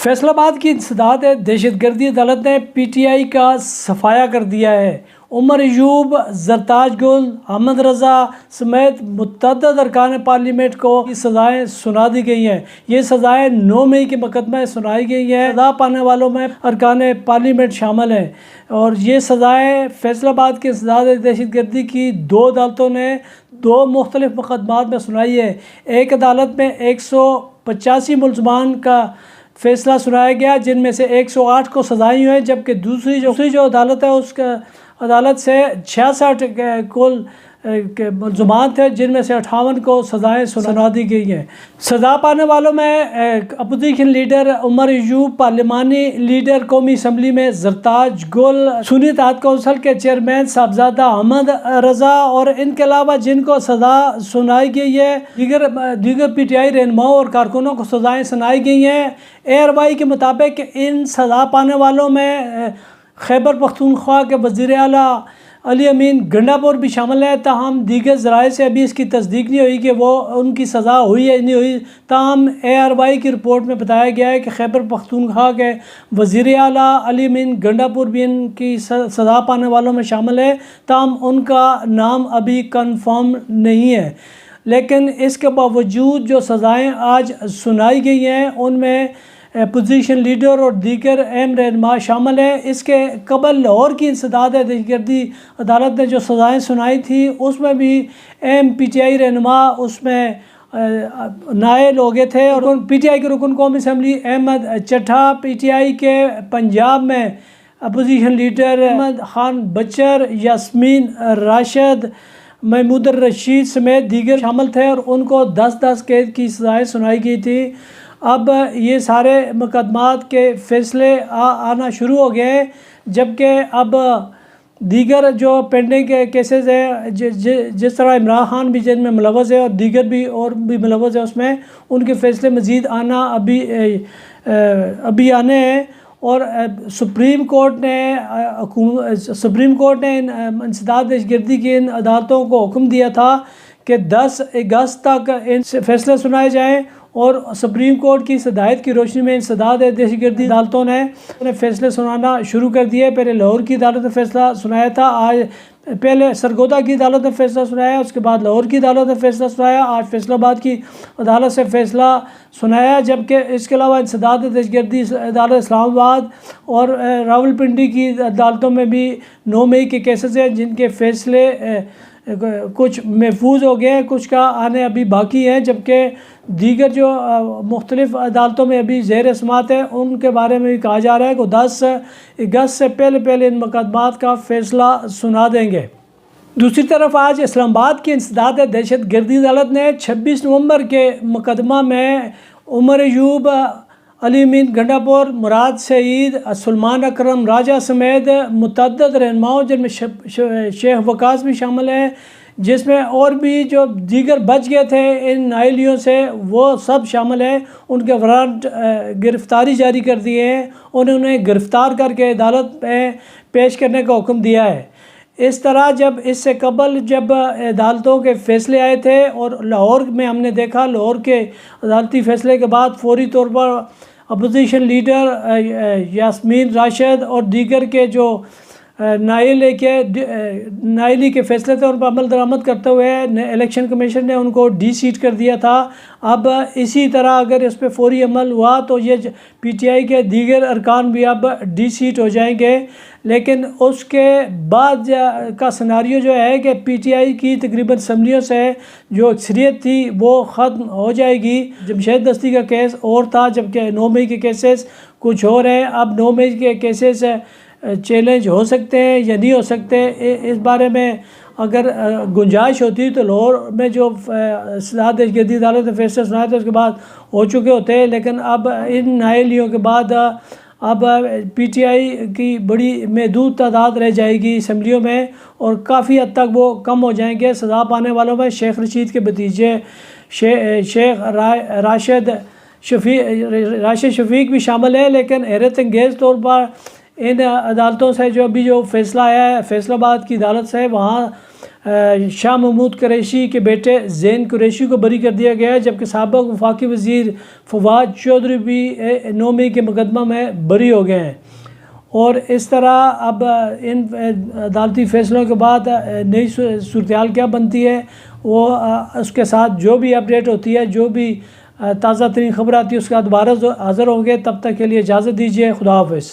فیصل آباد کی انسداد دہشت گردی عدالت نے پی ٹی آئی کا صفایا کر دیا ہے۔ عمر ایوب، زرتاج گل، احمد رضا سمیت متعدد ارکان پارلیمنٹ کو سزائیں سنا دی گئی ہیں۔ یہ سزائیں 9 مئی کے مقدمے میں سنائی گئی ہیں۔ سزا پانے والوں میں ارکان پارلیمنٹ شامل ہیں اور یہ سزائیں فیصل آباد کی انسداد دہشت گردی کی 2 عدالتوں نے 2 مختلف مقدمات میں سنائی ہے۔ ایک عدالت میں 185 ملزمان کا فیصلہ سنایا گیا، جن میں سے 108 کو سزائیں ہوئیں، جبکہ دوسری جو عدالت ہے اس کا عدالت سے 66 کل ملزمان تھے، جن میں سے 58 کو سزائیں سنا دی گئی ہیں۔ سزا پانے والوں میں اپوزیشن لیڈر عمر ایوب، پارلیمانی لیڈر قومی اسمبلی میں زرتاج گل، سنی اتحاد کونسل کے چیئرمین صاحبزادہ احمد رضا اور ان کے علاوہ جن کو سزا سنائی گئی ہے دیگر پی ٹی آئی رہنماؤں اور کارکنوں کو سزائیں سنائی گئی ہیں۔ ARY کے مطابق ان سزا پانے والوں میں خیبر پختونخوا کے وزیر اعلیٰ علی امین گنڈا پور بھی شامل ہے، تاہم دیگر ذرائع سے ابھی اس کی تصدیق نہیں ہوئی کہ وہ ان کی سزا ہوئی ہے نہیں ہوئی۔ تاہم ARY کی رپورٹ میں بتایا گیا ہے کہ خیبر پختونخوا کے وزیر اعلیٰ علی امین گنڈا پور بھی ان کی سزا پانے والوں میں شامل ہے، تاہم ان کا نام ابھی کنفرم نہیں ہے۔ لیکن اس کے باوجود جو سزائیں آج سنائی گئی ہیں ان میں اپوزیشن لیڈر اور دیگر اہم رہنما شامل ہیں۔ اس کے قبل لاہور کی انسداد دہشت گردی عدالت نے جو سزائیں سنائی تھی اس میں بھی اہم پی ٹی آئی رہنما اس میں نائل ہو گئے تھے، اور پی ٹی آئی کے رکن قومی assembly Ahmed Chattha, P T I کے پنجاب میں اپوزیشن لیڈر احمد خان بچر، یاسمین راشد، محمود الرشید سمیت دیگر شامل تھے اور ان کو 10 قید کی سزائیں سنائی گئی تھی۔ اب یہ سارے مقدمات کے فیصلے آنا شروع ہو گئے، جبکہ اب دیگر جو پینڈنگ کیسز ہیں جس طرح عمران خان بھی جن میں ملوث ہے اور دیگر بھی ملوث ہے، اس میں ان کے فیصلے مزید آنا ابھی آنے ہیں۔ اور سپریم کورٹ نے انسداد دہشت گردی کی ان عدالتوں کو حکم دیا تھا کہ 10 اگست تک ان فیصلے سنائے جائیں، اور سپریم کورٹ کی ہدایت کی روشنی میں انسداد دہشت گردی عدالتوں نے فیصلے سنانا شروع کر دیے۔ پہلے لاہور کی عدالت نے فیصلہ سنایا تھا، آج پہلے سرگودا کی عدالت نے فیصلہ سنایا، اس کے بعد لاہور کی عدالت نے فیصلہ سنایا، آج فیصل آباد کی عدالت سے فیصلہ سنایا۔ جبکہ اس کے علاوہ انسداد دہشت گردی عدالت اسلام آباد اور راولپنڈی کی عدالتوں میں بھی 9 مئی کے کیسز ہیں، جن کے فیصلے کچھ محفوظ ہو گئے ہیں، کچھ کا آنے ابھی باقی ہیں، جبکہ دیگر جو مختلف عدالتوں میں ابھی زیر سماعت ہیں ان کے بارے میں بھی کہا جا رہا ہے کہ 10 اگست سے پہلے ان مقدمات کا فیصلہ سنا دیں گے۔ دوسری طرف آج اسلام آباد کی انسداد دہشت گردی عدالت نے 26 نومبر کے مقدمہ میں عمر ایوب، علی امین گنڈا پور، مراد سعید، سلمان اکرم راجہ سمیت متعدد رہنماؤں جن میں شیخ وقاص بھی شامل ہیں، جس میں اور بھی جو دیگر بچ گئے تھے ان نائلیوں سے وہ سب شامل ہیں، ان کے وارنٹ گرفتاری جاری کر دیے ہیں، انہیں گرفتار کر کے عدالت میں پیش کرنے کا حکم دیا ہے۔ اس طرح اس سے قبل جب عدالتوں کے فیصلے آئے تھے اور لاہور میں ہم نے دیکھا، لاہور کے عدالتی فیصلے کے بعد فوری طور پر اپوزیشن لیڈر یاسمین راشد اور دیگر کے جو نائلی کے فیصلے تھے ان پر عمل درآمد کرتے ہوئے الیکشن کمیشن نے ان کو ڈی سیٹ کر دیا تھا۔ اب اسی طرح اگر اس پہ فوری عمل ہوا تو یہ پی ٹی آئی کے دیگر ارکان بھی اب ڈی سیٹ ہو جائیں گے، لیکن اس کے بعد کا سناریو جو ہے کہ پی ٹی آئی کی تقریباً اسمبلیوں سے جو اکثریت تھی وہ ختم ہو جائے گی۔ جمشید دستی کا کیس اور تھا، جبکہ 9 مئی کے کیسز کچھ اور ہیں۔ اب 9 مئی کے کیسز چیلنج ہو سکتے ہیں یا نہیں ہو سکتے، اس بارے میں اگر گنجائش ہوتی تو لاہور میں جو انسداد دہشت گردی عدالت نے فیصلے سنائے تھے اس کے بعد ہو چکے ہوتے ہیں، لیکن اب ان نائلیوں کے بعد اب پی ٹی آئی کی بڑی محدود تعداد رہ جائے گی اسمبلیوں میں، اور کافی حد تک وہ کم ہو جائیں گے۔ سزا پانے والوں میں شیخ رشید کے بھتیجے شیخ راشد شفیق بھی شامل ہیں، لیکن حیرت انگیز طور پر ان عدالتوں سے جو فیصلہ آیا ہے فیصل آباد کی عدالت سے، وہاں شاہ محمود قریشی کے بیٹے زین قریشی کو بری کر دیا گیا ہے، جبکہ سابق وفاقی وزیر فواد چودھری بھی 9 مئی کے مقدمہ میں بری ہو گئے ہیں۔ اور اس طرح اب ان عدالتی فیصلوں کے بعد نئی صورتحال کیا بنتی ہے، وہ اس کے ساتھ جو بھی اپڈیٹ ہوتی ہے، جو بھی تازہ ترین خبر آتی ہے، اس کے بعد دوبارہ حاضر ہوں گے۔ تب تک کے لیے اجازت دیجیے، خدا حافظ۔